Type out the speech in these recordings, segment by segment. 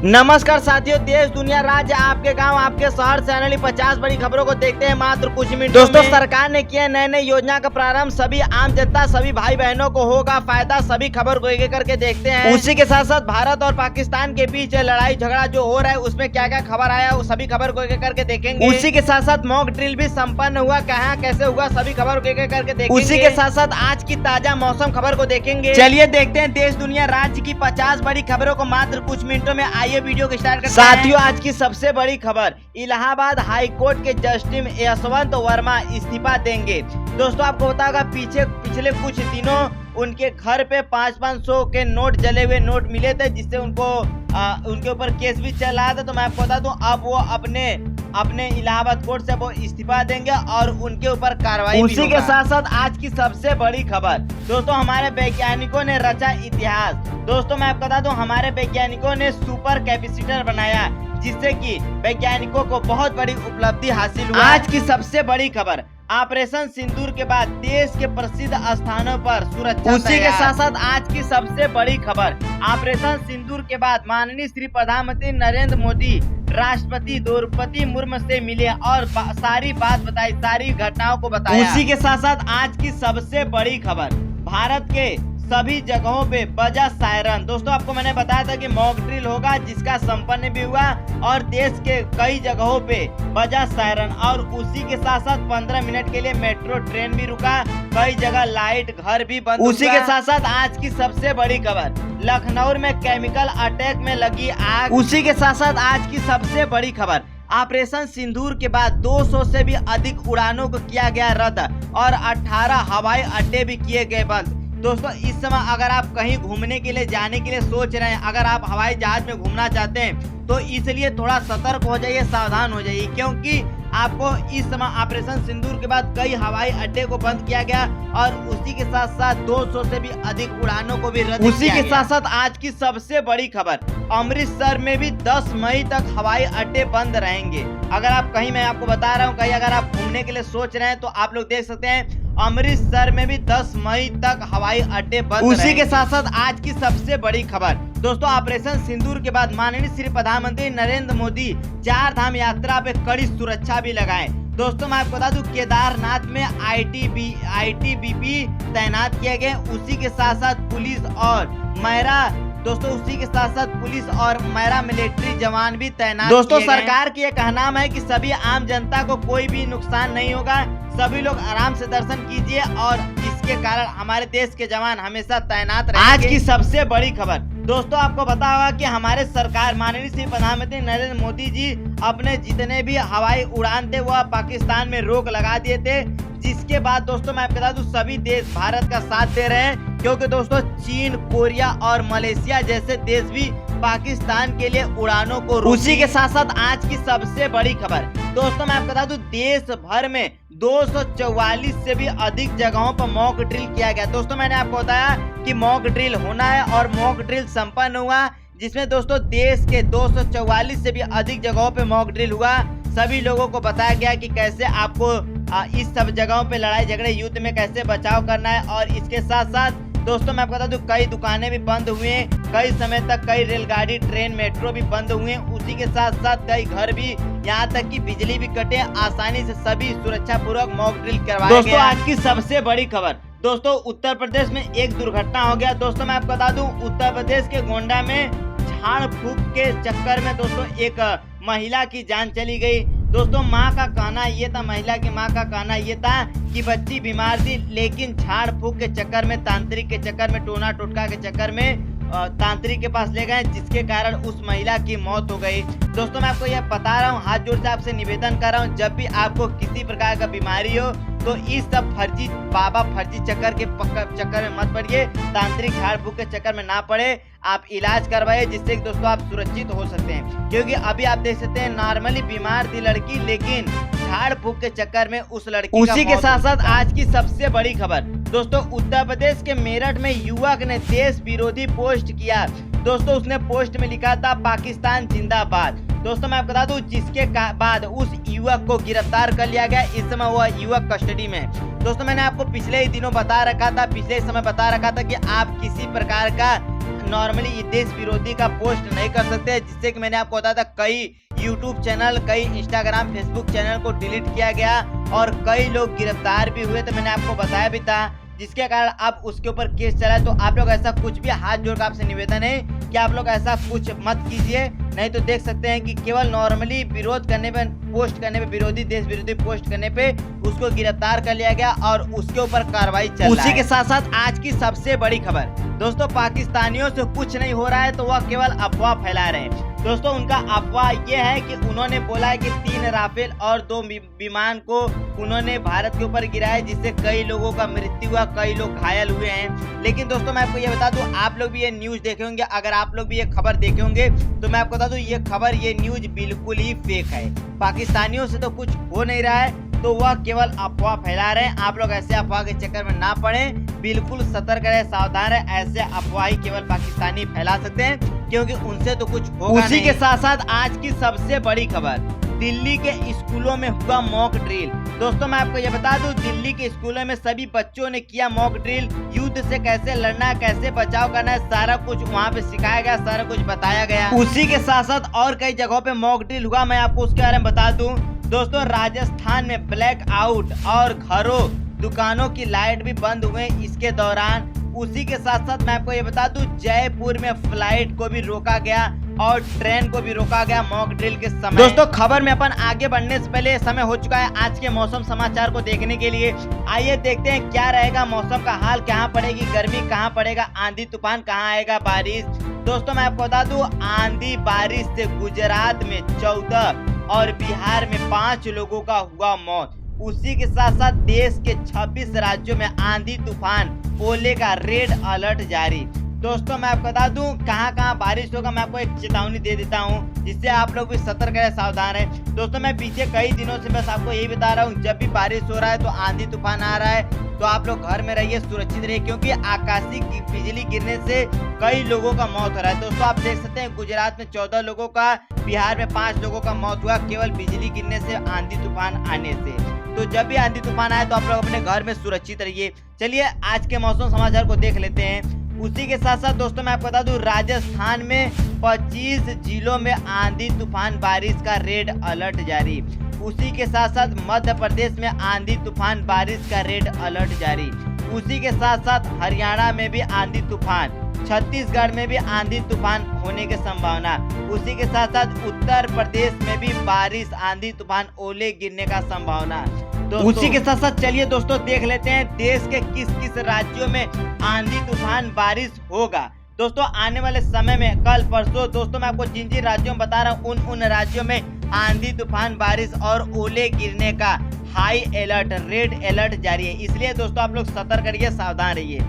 नमस्कार साथियों, देश दुनिया राज्य आपके गांव आपके शहर से आने वाली 50 बड़ी खबरों को देखते हैं मात्र कुछ मिनट। दोस्तों, सरकार ने किया नए नए योजना का प्रारंभ, सभी आम जनता सभी भाई बहनों को होगा फायदा, सभी खबर को एक करके देखते हैं। उसी के साथ साथ भारत और पाकिस्तान के बीच लड़ाई झगड़ा जो हो रहा है उसमें क्या क्या खबर आया वो सभी खबर को एक करके देखेंगे। उसी के साथ साथ मॉक ड्रिल भी संपन्न हुआ, कहाँ कैसे हुआ सभी खबर को एक करके देखेंगे। उसी के साथ साथ आज की ताजा मौसम खबर को देखेंगे। चलिए देखते हैं देश दुनिया राज्य की 50 बड़ी खबरों को मात्र कुछ मिनटों में। आइए वीडियो को स्टार्ट करते हैं। साथियों, आज की सबसे बड़ी खबर, इलाहाबाद हाई कोर्ट के जस्टिस यशवंत वर्मा इस्तीफा देंगे। दोस्तों, आपको पता होगा पिछले कुछ दिनों उनके घर पे 500-500 के नोट जले हुए नोट मिले थे, जिससे उनके ऊपर केस भी चल रहा था। तो मैं आपको बता दूं, अब वो अपने इलाहाबाद कोर्ट से वो इस्तीफा देंगे और उनके ऊपर कार्रवाई। उसी के साथ साथ आज की सबसे बड़ी खबर, दोस्तों हमारे वैज्ञानिकों ने रचा इतिहास। दोस्तों, मैं आपको बता दूं, हमारे वैज्ञानिकों ने सुपर कैपेसिटर बनाया, जिससे कि वैज्ञानिकों को बहुत बड़ी उपलब्धि हासिल हुई। आज की सबसे बड़ी खबर, ऑपरेशन सिंदूर के बाद देश के प्रसिद्ध स्थानों पर सुरक्षा। उसी के साथ साथ आज की सबसे बड़ी खबर, ऑपरेशन सिंदूर के बाद माननीय श्री प्रधानमंत्री नरेंद्र मोदी राष्ट्रपति द्रौपदी मुर्मू से मिले और सारी बात बताई, सारी घटनाओं को बताया। उसी के साथ साथ आज की सबसे बड़ी खबर, भारत के सभी जगहों पे बजा सायरन। दोस्तों, आपको मैंने बताया था कि मॉक ड्रिल होगा, जिसका संपन्न भी हुआ और देश के कई जगहों पे बजा सायरन। और उसी के साथ साथ 15 मिनट के लिए मेट्रो ट्रेन भी रुका, कई जगह लाइट घर भी बंद। उसी के साथ साथ आज की सबसे बड़ी खबर, लखनऊ में केमिकल अटैक में लगी आग। उसी के साथ साथ आज की सबसे बड़ी खबर, ऑपरेशन सिंदूर के बाद 200 से भी अधिक उड़ानों को किया गया रद्द और 18 हवाई अड्डे भी किए गए बंद। दोस्तों, इस समय अगर आप कहीं घूमने के लिए जाने के लिए सोच रहे हैं, अगर आप हवाई जहाज में घूमना चाहते हैं, तो इसलिए थोड़ा सतर्क हो जाइए, सावधान हो जाइए, क्योंकि आपको इस समय ऑपरेशन सिंदूर के बाद कई हवाई अड्डे को बंद किया गया और उसी के साथ साथ 200 से भी अधिक उड़ानों को भी रद्द किया गया। उसी के साथ साथ आज की सबसे बड़ी खबर, अमृतसर में भी 10 मई तक हवाई अड्डे बंद रहेंगे। अगर आप कहीं, मैं आपको बता रहा हूँ, कहीं अगर आप घूमने के लिए सोच रहे हैं तो आप लोग देख सकते हैं, अमृतसर में भी 10 मई तक हवाई अड्डे बंद। उसी के साथ साथ आज की सबसे बड़ी खबर, दोस्तों ऑपरेशन सिंदूर के बाद माननीय श्री प्रधानमंत्री नरेंद्र मोदी 4 धाम यात्रा पे कड़ी सुरक्षा भी लगाए। दोस्तों, मैं आपको बता दूं, केदारनाथ में आईटीबीपी तैनात किए गए। उसी के साथ साथ पुलिस और पुलिस और मैरा मिलिट्री जवान भी तैनात। दोस्तों, सरकार की यह कहना है कि सभी आम जनता को कोई भी नुकसान नहीं होगा, सभी लोग आराम से दर्शन कीजिए और इसके कारण हमारे देश के जवान हमेशा तैनात रहेंगे। आज की सबसे बड़ी खबर, दोस्तों आपको पता होगा कि हमारे सरकार माननीय श्री प्रधानमंत्री नरेंद्र मोदी जी अपने जितने भी हवाई उड़ान थे वह पाकिस्तान में रोक लगा दिए थे, जिसके बाद दोस्तों मैं आपको बता दूं, सभी देश भारत का साथ दे रहे हैं, क्योंकि दोस्तों चीन, कोरिया और मलेशिया जैसे देश भी पाकिस्तान के लिए उड़ानों को रोक। उसी के साथ साथ आज की सबसे बड़ी खबर, दोस्तों मैं आपको बता दूं, देश भर में 244 से भी अधिक जगहों पर मॉक ड्रिल किया गया। दोस्तों, मैंने आपको बताया कि मॉक ड्रिल होना है और मॉक ड्रिल संपन्न हुआ, जिसमें दोस्तों देश के 244 से भी अधिक जगहों पे मॉक ड्रिल हुआ। सभी लोगों को बताया गया कि कैसे आपको इस सब जगहों पे लड़ाई झगड़े युद्ध में कैसे बचाव करना है। और इसके साथ साथ दोस्तों मैं आपको बता दूं, कई दुकानें भी बंद हुए हैं, कई समय तक कई रेलगाड़ी, ट्रेन, मेट्रो भी बंद हुए हैं। उसी के साथ साथ कई घर भी, यहाँ तक कि बिजली भी कटे, आसानी से सभी सुरक्षा पूर्वक मॉक ड्रिल करवाया गया। दोस्तों, आज की सबसे बड़ी खबर, दोस्तों उत्तर प्रदेश में एक दुर्घटना हो गया। दोस्तों मैं आपको बता दूं, उत्तर प्रदेश के गोंडा में झाड़ फूक के चक्कर में दोस्तों एक महिला की जान चली गई। दोस्तों, माँ का कहना ये था, महिला की माँ का कहना ये था कि बच्ची बीमार थी, लेकिन झाड़ फूक के चक्कर में, तांत्रिक के चक्कर में, टोना टोटका के चक्कर में तांत्रिक के पास ले गए, जिसके कारण उस महिला की मौत हो गई। दोस्तों, मैं आपको यह बता रहा हूँ, हाथ जोड़ से आपसे निवेदन कर रहा हूँ, जब भी आपको किसी प्रकार का बीमारी हो तो इस सब फर्जी चक्कर में मत पड़िए, तांत्रिक झाड़ फूक के चक्कर में ना पड़े, आप इलाज करवाइए, जिससे दोस्तों आप सुरक्षित हो सकते हैं। क्योंकि अभी आप देख सकते हैं, नॉर्मली बीमार थी लड़की, लेकिन झाड़ फूक के चक्कर में उस लड़की। उसी के साथ साथ आज की सबसे बड़ी खबर, दोस्तों उत्तर प्रदेश के मेरठ में युवक ने देश विरोधी पोस्ट किया। दोस्तों, उसने पोस्ट में लिखा था पाकिस्तान जिंदाबाद। दोस्तों मैं आपको बता दूं, जिसके बाद उस युवक को गिरफ्तार कर लिया गया। इस समय वह युवक कस्टडी में है। दोस्तों, मैंने आपको पिछले ही दिनों बता रखा था, पिछले समय बता रखा था कि आप किसी प्रकार का नॉर्मली देश विरोधी का पोस्ट नहीं कर सकते, जिससे कि मैंने आपको बताया था कई यूट्यूब चैनल, कई इंस्टाग्राम, फेसबुक चैनल को डिलीट किया गया और कई लोग गिरफ्तार भी हुए, तो मैंने आपको बताया भी था, जिसके कारण अब उसके ऊपर केस चला है। तो आप लोग ऐसा कुछ भी, हाथ जोड़ कर आपसे निवेदन है कि आप लोग ऐसा कुछ मत कीजिए, नहीं तो देख सकते हैं कि केवल नॉर्मली विरोध करने पे, पोस्ट करने पे, विरोधी, देश विरोधी पोस्ट करने पे उसको गिरफ्तार कर लिया गया और उसके ऊपर कार्रवाई चल रही है। उसी के साथ साथ आज की सबसे बड़ी खबर दोस्तों, पाकिस्तानियों से कुछ नहीं हो रहा है तो वह केवल अफवाह फैला रहे हैं। दोस्तों उनका अफवाह ये है कि उन्होंने बोला है कि 3 राफेल और 2 विमान को उन्होंने भारत के ऊपर गिराया, जिससे कई लोगों का मृत्यु हुआ, कई लोग घायल हुए हैं। लेकिन दोस्तों मैं आपको ये बता दूं, आप लोग भी ये न्यूज देखे होंगे, अगर आप लोग भी ये खबर देखे होंगे तो मैं आपको बता दूं ये खबर, ये न्यूज बिल्कुल ही फेक है। पाकिस्तानियों से तो कुछ हो नहीं रहा है, तो वह केवल अफवाह फैला रहे हैं। आप लोग ऐसे अफवाह के चक्कर में ना पड़े, बिल्कुल सतर्क रहे, सावधान रहे। ऐसे अफवाह ही केवल पाकिस्तानी फैला सकते हैं, क्योंकि उनसे तो कुछ होगा। उसी के साथ साथ आज की सबसे बड़ी खबर, दिल्ली के स्कूलों में हुआ मॉक ड्रिल। दोस्तों मैं आपको ये बता दूं, दिल्ली के स्कूलों में सभी बच्चों ने किया मॉक ड्रिल। युद्ध से कैसे लड़ना है, कैसे बचाव करना है, सारा कुछ वहाँ पे सिखाया गया, सारा कुछ बताया गया। उसी के साथ साथ और कई जगहों पे मॉक ड्रिल हुआ, मैं आपको उसके बारे में बता दूं। दोस्तों राजस्थान में ब्लैक आउट और घरों, दुकानों की लाइट भी बंद हुए इसके दौरान। उसी के साथ साथ मैं आपको ये बता दूं, जयपुर में फ्लाइट को भी रोका गया और ट्रेन को भी रोका गया मॉक ड्रिल के समय। दोस्तों खबर में अपन आगे बढ़ने से पहले समय हो चुका है आज के मौसम समाचार को देखने के लिए। आइए देखते हैं क्या रहेगा मौसम का हाल, कहाँ पड़ेगी गर्मी, कहाँ पड़ेगा आंधी तूफान, कहाँ आएगा बारिश। दोस्तों मैं आपको बता दूं, आंधी बारिश से गुजरात में 14 और बिहार में 5 लोगों का हुआ मौत। उसी के साथ साथ देश के 26 राज्यों में आंधी तूफान, ओले का रेड अलर्ट जारी। दोस्तों मैं आपको बता दूं कहां कहां बारिश होगा, मैं आपको एक चेतावनी दे देता हूं, जिससे आप लोग भी सतर्क रहे, सावधान रहे। दोस्तों मैं पीछे कई दिनों से बस आपको यही बता रहा हूं, जब भी बारिश हो रहा है तो आंधी तूफान आ रहा है तो आप लोग घर में रहिए, सुरक्षित रहिए, क्योंकि आकाशीय बिजली गिरने से कई लोगों का मौत हो रहा है। दोस्तों आप देख सकते हैं गुजरात में 14 लोगों का, बिहार में 5 लोगों का मौत हुआ केवल बिजली गिरने से, आंधी तूफान आने से। तो जब भी आंधी तूफान आए तो आप लोग अपने घर में सुरक्षित रहिए। चलिए आज के मौसम समाचार को देख लेते हैं। उसी के साथ साथ दोस्तों मैं आपको बता दूं, राजस्थान में 25 जिलों में आंधी तूफान बारिश का रेड अलर्ट जारी। उसी के साथ साथ मध्य प्रदेश में आंधी तूफान बारिश का रेड अलर्ट जारी। उसी के साथ साथ हरियाणा में भी आंधी तूफान, छत्तीसगढ़ में भी आंधी तूफान होने की संभावना। उसी के साथ साथ उत्तर प्रदेश में भी बारिश, आंधी तूफान, ओले गिरने का संभावना। उसी के साथ साथ चलिए दोस्तों देख लेते हैं देश के किस किस राज्यों में आंधी तूफान बारिश होगा। दोस्तों आने वाले समय में कल परसों, दोस्तों मैं आपको जिन जिन राज्यों में बता रहा हूँ उन राज्यों में आंधी तूफान बारिश और ओले गिरने का हाई अलर्ट, रेड अलर्ट जारी है। इसलिए दोस्तों आप लोग सतर्क रहिए, सावधान रहिए।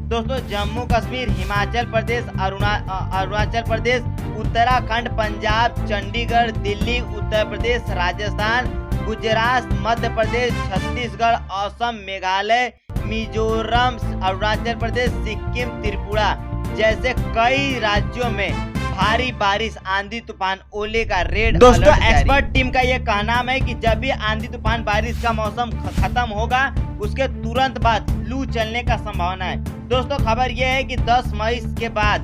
दोस्तों जम्मू कश्मीर, हिमाचल प्रदेश, अरुणाचल प्रदेश, उत्तराखंड, पंजाब, चंडीगढ़, दिल्ली, उत्तर प्रदेश, राजस्थान, गुजरात, मध्य प्रदेश, छत्तीसगढ़, असम, मेघालय, मिजोरम, अरुणाचल प्रदेश, सिक्किम, त्रिपुरा जैसे कई राज्यों में भारी बारिश, आंधी तूफान, ओले का रेड। दोस्तों एक्सपर्ट टीम का ये कहना है कि जब भी आंधी तूफान बारिश का मौसम खत्म होगा उसके तुरंत बाद लू चलने का संभावना है। दोस्तों खबर ये है कि 10 मई के बाद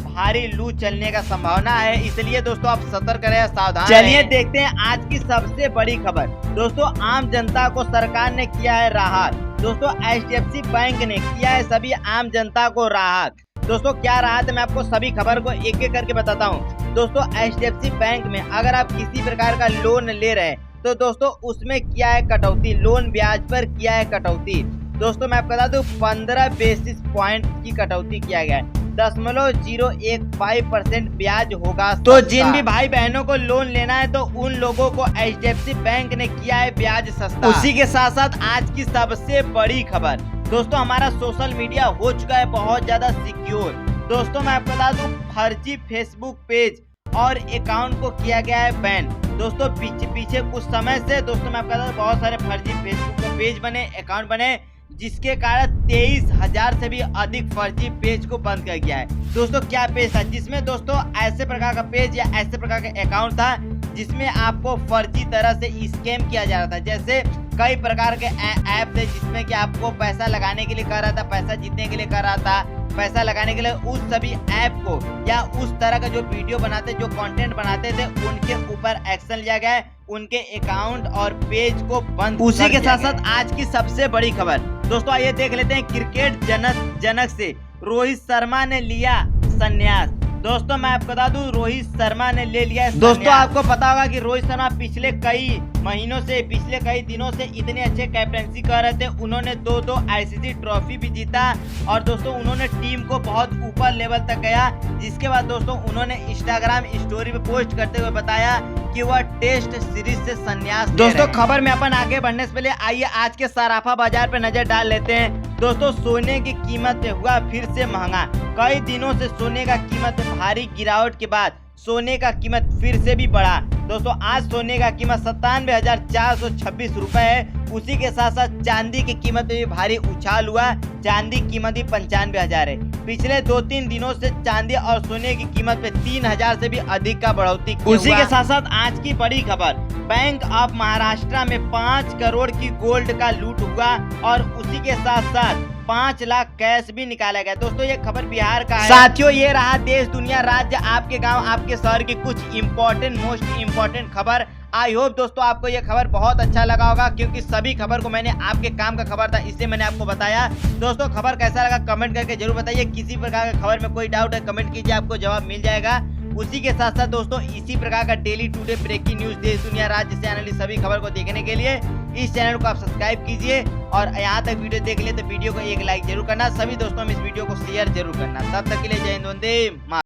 भारी लू चलने का संभावना है, इसलिए दोस्तों आप सतर्क रहे, सावधान। चलिए देखते हैं आज की सबसे बड़ी खबर। दोस्तों आम जनता को सरकार ने किया है राहत। दोस्तों HDFC बैंक ने किया है सभी आम जनता को राहत। दोस्तों क्या राहत है, मैं आपको सभी खबर को एक एक करके बताता हूँ। दोस्तों HDFC बैंक में अगर आप किसी प्रकार का लोन ले रहे हैं तो दोस्तों उसमें किया है कटौती, लोन ब्याज पर किया है कटौती। दोस्तों मैं आपको बता दूं 15 बेसिस पॉइंट की कटौती किया गया है, 0.015% ब्याज होगा। तो जिन भी भाई बहनों को लोन लेना है तो उन लोगों को HDFC बैंक ने किया है ब्याज सस्ता। उसी के साथ साथ आज की सबसे बड़ी खबर, दोस्तों हमारा सोशल मीडिया हो चुका है बहुत ज्यादा सिक्योर। दोस्तों मैं आपको बता दूं फर्जी फेसबुक पेज और अकाउंट को किया गया है बैन। दोस्तों पीछे कुछ समय से दोस्तों मैं आपको बता दूं बहुत सारे फर्जी फेसबुक के पेज बने, अकाउंट बने, जिसके कारण 23,000 से भी अधिक फर्जी पेज को बंद कर गया है। दोस्तों क्या पेज था जिसमें दोस्तों ऐसे प्रकार का पेज या ऐसे प्रकार का अकाउंट था जिसमें आपको फर्जी तरह से स्कैम किया जा रहा था। जैसे कई प्रकार के ऐप थे जिसमें कि आपको पैसा लगाने के लिए कर रहा था, पैसा जीतने के लिए कर रहा था, पैसा लगाने के लिए। उस सभी ऐप को या उस तरह का जो वीडियो बनाते, जो कंटेंट बनाते थे, उनके ऊपर एक्शन लिया गया है, उनके अकाउंट और पेज को बंद। उसी के साथ साथ आज की सबसे बड़ी खबर दोस्तों, आइए देख लेते हैं। क्रिकेट जनक से रोहित शर्मा ने लिया संन्यास। दोस्तों मैं आपको बता दूं, रोहित शर्मा ने ले लिया संन्यास। दोस्तों आपको पता होगा कि रोहित शर्मा पिछले कई महीनों से, पिछले कई दिनों से इतने अच्छे कैप्टनसी कर रहे थे। उन्होंने 2 आईसीसी ट्रॉफी भी जीता और दोस्तों उन्होंने टीम को बहुत ऊपर लेवल तक गया। जिसके बाद दोस्तों उन्होंने इंस्टाग्राम स्टोरी पे पोस्ट करते हुए बताया कि वह टेस्ट सीरीज से संन्यास। दोस्तों खबर में अपन आगे बढ़ने से पहले आइए आज के सराफा बाजार पे नजर डाल लेते हैं। दोस्तों सोने की कीमत हुआ फिर से महंगा। कई दिनों से सोने का कीमत भारी गिरावट के बाद सोने का कीमत फिर से भी बढ़ा। दोस्तों आज सोने का कीमत 97,426 रुपए है। उसी के साथ साथ चांदी की कीमत में भी भारी उछाल हुआ। चांदी की कीमत भी 95,000 है। पिछले 2-3 दिनों से चांदी और सोने की कीमत पे 3,000 से भी अधिक का बढ़ोतरी हुआ। उसी के साथ साथ आज की बड़ी खबर, बैंक ऑफ महाराष्ट्र में 5 करोड़ की गोल्ड का लूट हुआ और उसी के साथ साथ 5 लाख कैश भी निकाला गया। दोस्तों ये खबर बिहार का है। साथियों ये रहा देश दुनिया राज्य आपके गांव आपके शहर की कुछ मोस्ट इम्पोर्टेंट खबर। आई होप दोस्तों आपको ये खबर बहुत अच्छा लगा होगा, क्योंकि सभी खबर को मैंने आपके काम का खबर था इसलिए मैंने आपको बताया। दोस्तों खबर कैसा लगा कमेंट करके जरूर बताइए। किसी प्रकार का खबर में कोई डाउट है कमेंट कीजिए, आपको जवाब मिल जाएगा। उसी के साथ साथ दोस्तों इसी प्रकार का डेली टुडे ब्रेकिंग न्यूज देश दुनिया राज्य से आने सभी खबर को देखने के लिए इस चैनल को आप सब्सक्राइब कीजिए और यहाँ तक वीडियो देख ले तो वीडियो को एक लाइक जरूर करना। सभी दोस्तों में इस वीडियो को शेयर जरूर करना। तब तक के लिए जय हिंद, वंदे मातरम।